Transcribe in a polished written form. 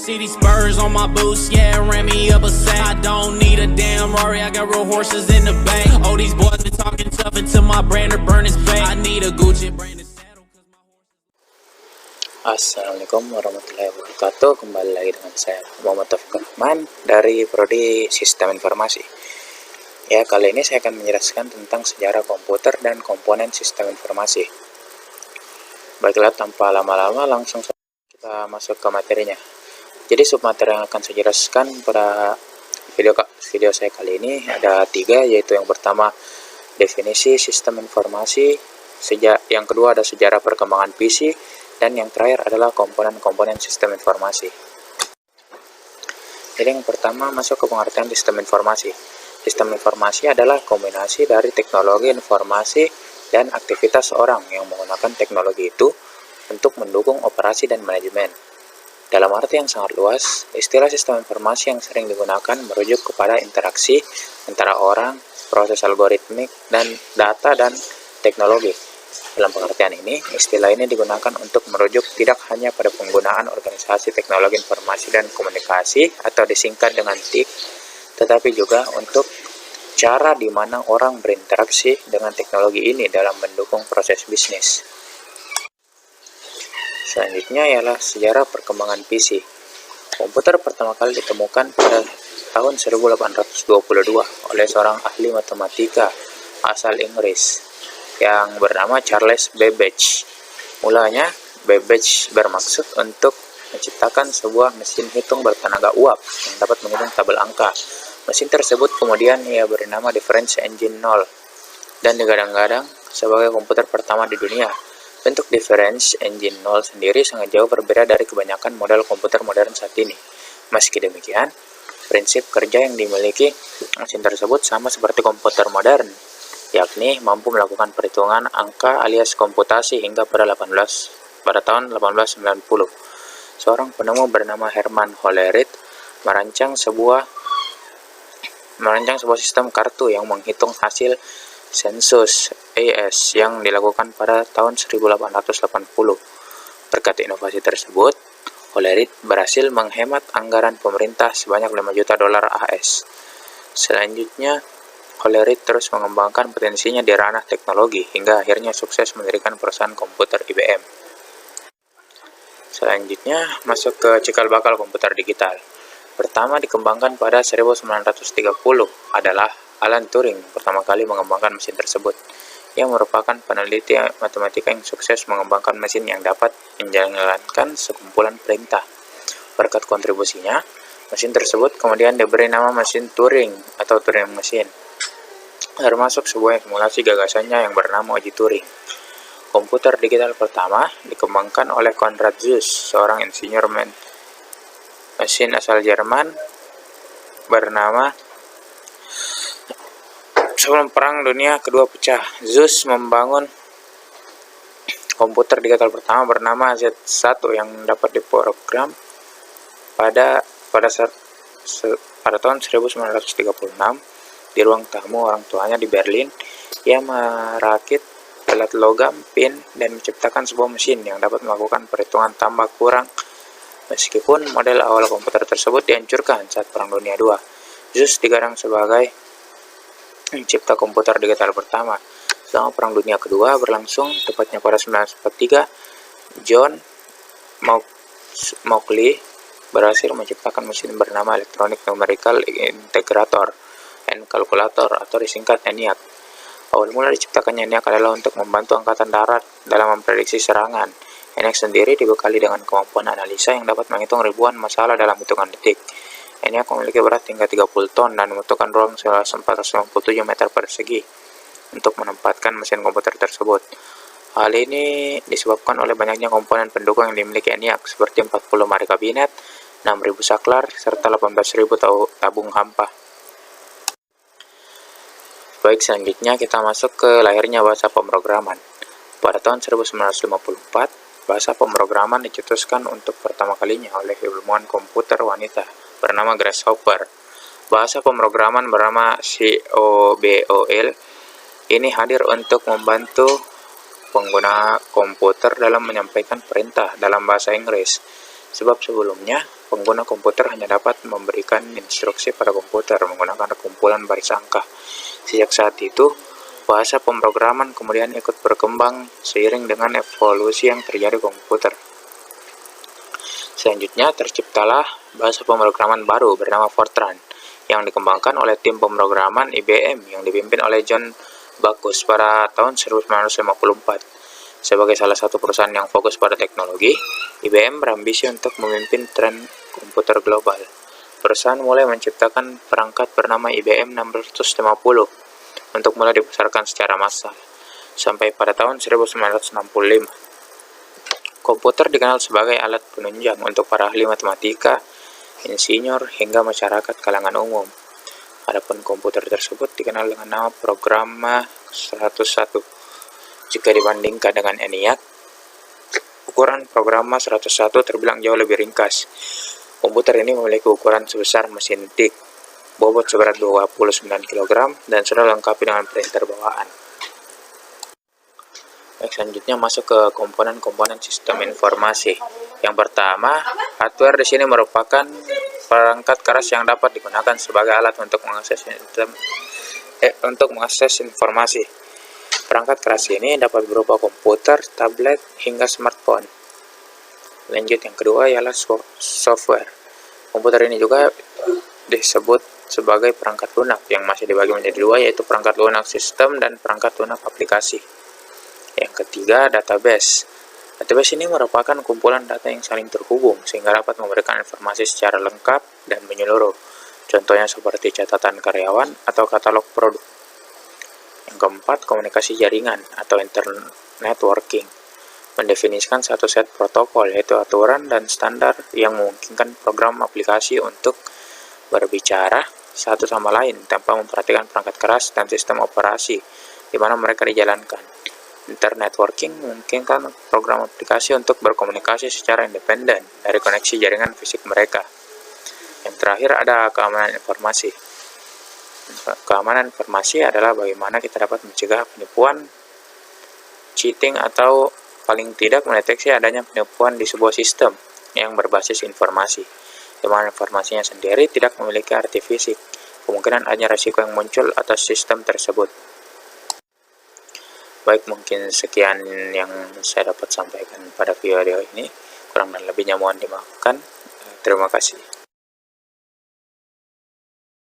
See these spurs on my boots, yeah, ran me up a sack. I don't need a damn Rari, I got real horses in the bank. Oh, these boys been talking tough until my brander burn his bank. I need a Gucci branded saddle. Assalamualaikum warahmatullahi wabarakatuh. Kembali lagi dengan saya Muhammad Taufikur Rahman dari Prodi Sistem Informasi. Ya, kali ini saya akan menjelaskan tentang sejarah komputer dan komponen sistem informasi. Baiklah, tanpa lama-lama langsung kita masuk ke materinya. Jadi submateri yang akan saya jelaskan pada video saya kali ini ada 3, yaitu yang pertama definisi sistem informasi, yang kedua ada sejarah perkembangan PC, dan yang terakhir adalah komponen-komponen sistem informasi. Jadi yang pertama masuk ke pengertian sistem informasi. Sistem informasi adalah kombinasi dari teknologi informasi dan aktivitas orang yang menggunakan teknologi itu untuk mendukung operasi dan manajemen. Dalam arti yang sangat luas, istilah sistem informasi yang sering digunakan merujuk kepada interaksi antara orang, proses algoritmik, dan data dan teknologi. Dalam pengertian ini, istilah ini digunakan untuk merujuk tidak hanya pada penggunaan organisasi teknologi informasi dan komunikasi atau disingkat dengan TIK, tetapi juga untuk cara di mana orang berinteraksi dengan teknologi ini dalam mendukung proses bisnis. Selanjutnya ialah sejarah perkembangan PC. Komputer pertama kali ditemukan pada tahun 1822 oleh seorang ahli matematika asal Inggris yang bernama Charles Babbage. Mulanya, Babbage bermaksud untuk menciptakan sebuah mesin hitung bertenaga uap yang dapat menghitung tabel angka. Mesin tersebut kemudian ia beri nama Difference Engine 0 dan digadang-gadang sebagai komputer pertama di dunia. Bentuk Difference Engine 0 sendiri sangat jauh berbeda dari kebanyakan model komputer modern saat ini. Meski demikian, prinsip kerja yang dimiliki mesin tersebut sama seperti komputer modern, yakni mampu melakukan perhitungan angka alias komputasi hingga pada tahun 1890. Seorang penemu bernama Herman Hollerith merancang sebuah sistem kartu yang menghitung hasil sensus AS yang dilakukan pada tahun 1880. Berkat inovasi tersebut, Hollerith berhasil menghemat anggaran pemerintah sebanyak 5 juta dolar AS. Selanjutnya, Hollerith terus mengembangkan potensinya di ranah teknologi hingga akhirnya sukses mendirikan perusahaan komputer IBM. Selanjutnya, masuk ke cikal bakal komputer digital. Pertama dikembangkan pada 1930 adalah Alan Turing pertama kali mengembangkan mesin tersebut. Ia merupakan peneliti matematika yang sukses mengembangkan mesin yang dapat menjalankan sekumpulan perintah. Berkat kontribusinya, mesin tersebut kemudian diberi nama mesin Turing atau Turing Machine, termasuk sebuah simulasi gagasannya yang bernama uji Turing. Komputer digital pertama dikembangkan oleh Konrad Zuse, seorang insinyur mesin asal Jerman bernama. Sebelum Perang Dunia Kedua pecah, Zuse membangun komputer digital pertama bernama Z1 yang dapat diprogram pada tahun 1936 di ruang tamu orang tuanya di Berlin. Ia merakit alat logam, pin, dan menciptakan sebuah mesin yang dapat melakukan perhitungan tambah kurang. Meskipun model awal komputer tersebut dihancurkan saat Perang Dunia II, Zuse digadang sebagai pencipta komputer digital pertama. Selama Perang Dunia Kedua berlangsung, tepatnya pada 1943, John Mauchly berhasil menciptakan mesin bernama Electronic Numerical Integrator and Calculator atau disingkat ENIAC. Awal mula diciptakannya ENIAC adalah untuk membantu Angkatan Darat dalam memprediksi serangan. ENIAC sendiri dibekali dengan kemampuan analisa yang dapat menghitung ribuan masalah dalam hitungan detik. ENIAC memiliki berat hingga 30 ton dan membutuhkan ruang seluas 497 meter persegi untuk menempatkan mesin komputer tersebut. Hal ini disebabkan oleh banyaknya komponen pendukung yang dimiliki ENIAC seperti 40 lemari kabinet, 6.000 saklar, serta 18.000 tabung hampa. Baik, selanjutnya kita masuk ke lahirnya bahasa pemrograman. Pada tahun 1954, bahasa pemrograman dicetuskan untuk pertama kalinya oleh ilmuwan komputer wanita bernama Grace Hopper. Bahasa pemrograman bernama COBOL ini hadir untuk membantu pengguna komputer dalam menyampaikan perintah dalam bahasa Inggris. Sebab sebelumnya pengguna komputer hanya dapat memberikan instruksi pada komputer menggunakan kumpulan baris angka. Sejak saat itu, bahasa pemrograman kemudian ikut berkembang seiring dengan evolusi yang terjadi di komputer. Selanjutnya, terciptalah bahasa pemrograman baru bernama Fortran yang dikembangkan oleh tim pemrograman IBM yang dipimpin oleh John Backus pada tahun 1954. Sebagai salah satu perusahaan yang fokus pada teknologi, IBM berambisi untuk memimpin tren komputer global. Perusahaan mulai menciptakan perangkat bernama IBM 650 untuk mulai dipasarkan secara massal, sampai pada tahun 1965. Komputer dikenal sebagai alat penunjang untuk para ahli matematika, insinyur, hingga masyarakat kalangan umum. Adapun komputer tersebut dikenal dengan nama Programma 101. Jika dibandingkan dengan ENIAC, ukuran Programma 101 terbilang jauh lebih ringkas. Komputer ini memiliki ukuran sebesar mesin tik, bobot seberat 29 kg, dan sudah dilengkapi dengan printer bawaan. Baik, selanjutnya masuk ke komponen-komponen sistem informasi. Yang pertama, hardware di sini merupakan perangkat keras yang dapat digunakan sebagai alat untuk mengakses informasi. Perangkat keras ini dapat berupa komputer, tablet, hingga smartphone. Lanjut, yang kedua ialah software. Komputer ini juga disebut sebagai perangkat lunak yang masih dibagi menjadi dua, yaitu perangkat lunak sistem dan perangkat lunak aplikasi. Yang ketiga, database. Database ini merupakan kumpulan data yang saling terhubung sehingga dapat memberikan informasi secara lengkap dan menyeluruh. Contohnya seperti catatan karyawan atau katalog produk. Yang keempat, komunikasi jaringan atau internet networking. Mendefinisikan satu set protokol, yaitu aturan dan standar yang memungkinkan program aplikasi untuk berbicara satu sama lain tanpa memperhatikan perangkat keras dan sistem operasi di mana mereka dijalankan. Internet networking memungkinkan program aplikasi untuk berkomunikasi secara independen dari koneksi jaringan fisik mereka. Yang terakhir ada keamanan informasi. Keamanan informasi adalah bagaimana kita dapat mencegah penipuan, cheating, atau paling tidak mendeteksi adanya penipuan di sebuah sistem yang berbasis informasi, di mana informasinya sendiri tidak memiliki arti fisik. Kemungkinan adanya risiko yang muncul atas sistem tersebut. Baik, mungkin sekian yang saya dapat sampaikan pada video ini. Kurang dan lebihnya mohon dimaafkan. Terima kasih.